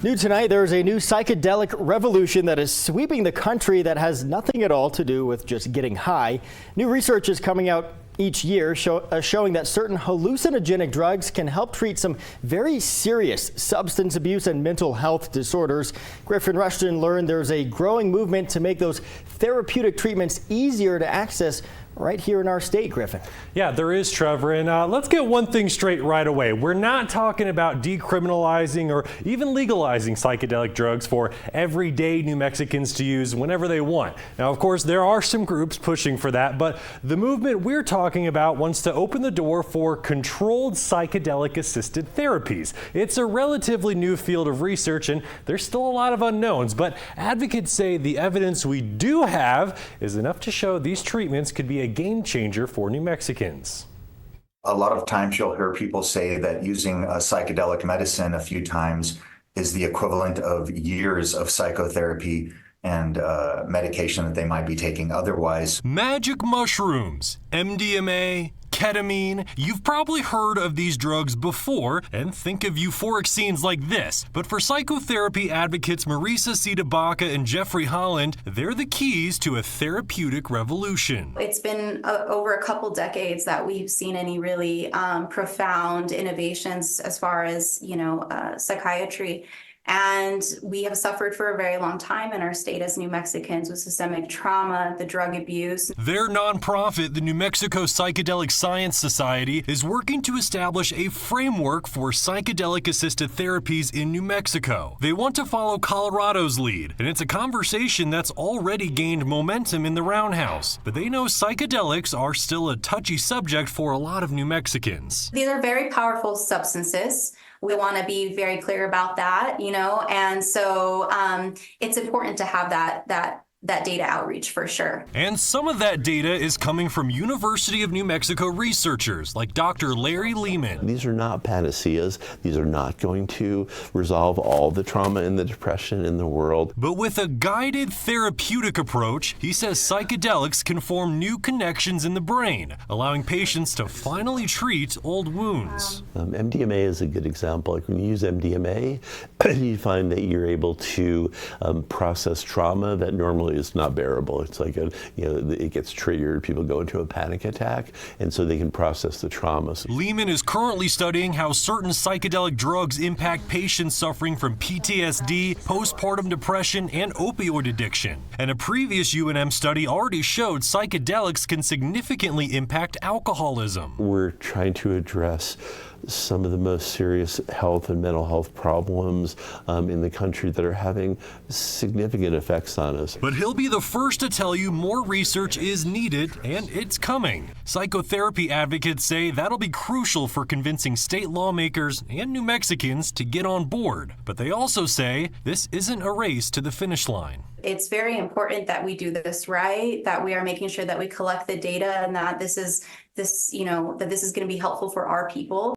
New tonight, there is a new psychedelic revolution that is sweeping the country that has nothing at all to do with just getting high. New research is coming out each year showing that certain hallucinogenic drugs can help treat some very serious substance abuse and mental health disorders. Griffin Rushton learned there's a growing movement to make those therapeutic treatments easier to access right here in our state, Griffin. Yeah, there is, Trevor, and let's get one thing straight right away. We're not talking about decriminalizing or even legalizing psychedelic drugs for everyday New Mexicans to use whenever they want. Now, of course, there are some groups pushing for that, but the movement we're talking about wants to open the door for controlled psychedelic-assisted therapies. It's a relatively new field of research, and there's still a lot of unknowns, but advocates say the evidence we do have is enough to show these treatments could be a game changer for New Mexicans. A lot of times you'll hear people say that using a psychedelic medicine a few times is the equivalent of years of psychotherapy and medication that they might be taking otherwise. Magic mushrooms, MDMA, ketamine. You've probably heard of these drugs before and think of euphoric scenes like this. But for psychotherapy advocates Marisa Baca and Jeffrey Holland, they're the keys to a therapeutic revolution. It's been over a couple decades that we've seen any really profound innovations as far as, psychiatry. And we have suffered for a very long time in our state as New Mexicans with systemic trauma, the drug abuse. Their nonprofit, the New Mexico Psychedelic Science Society, is working to establish a framework for psychedelic-assisted therapies in New Mexico. They want to follow Colorado's lead, and it's a conversation that's already gained momentum in the Roundhouse. But they know psychedelics are still a touchy subject for a lot of New Mexicans. These are very powerful substances. We want to be very clear about that, and so it's important to have that data outreach for sure. And some of that data is coming from University of New Mexico researchers like Dr. Larry Lehman. These are not panaceas. These are not going to resolve all the trauma and the depression in the world. But with a guided therapeutic approach, he says psychedelics can form new connections in the brain, allowing patients to finally treat old wounds. MDMA is a good example. Like when you use MDMA, you find that you're able to process trauma that normally is not bearable. It's like it gets triggered, people go into a panic attack, and so they can process the trauma. Lehman is currently studying how certain psychedelic drugs impact patients suffering from PTSD, postpartum depression, and opioid addiction. And a previous UNM study already showed psychedelics can significantly impact alcoholism. We're trying to address some of the most serious health and mental health problems in the country that are having significant effects on us. But he'll be the first to tell you more research is needed, and it's coming. Psychotherapy advocates say that'll be crucial for convincing state lawmakers and New Mexicans to get on board. But they also say this isn't a race to the finish line. It's very important that we do this right, that we are making sure that we collect the data and that this is going to be helpful for our people.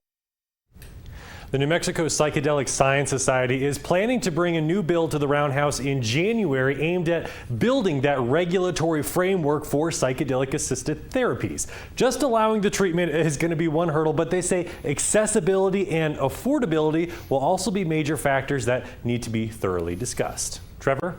The New Mexico Psychedelic Science Society is planning to bring a new bill to the Roundhouse in January aimed at building that regulatory framework for psychedelic-assisted therapies. Just allowing the treatment is going to be one hurdle, but they say accessibility and affordability will also be major factors that need to be thoroughly discussed. Trevor?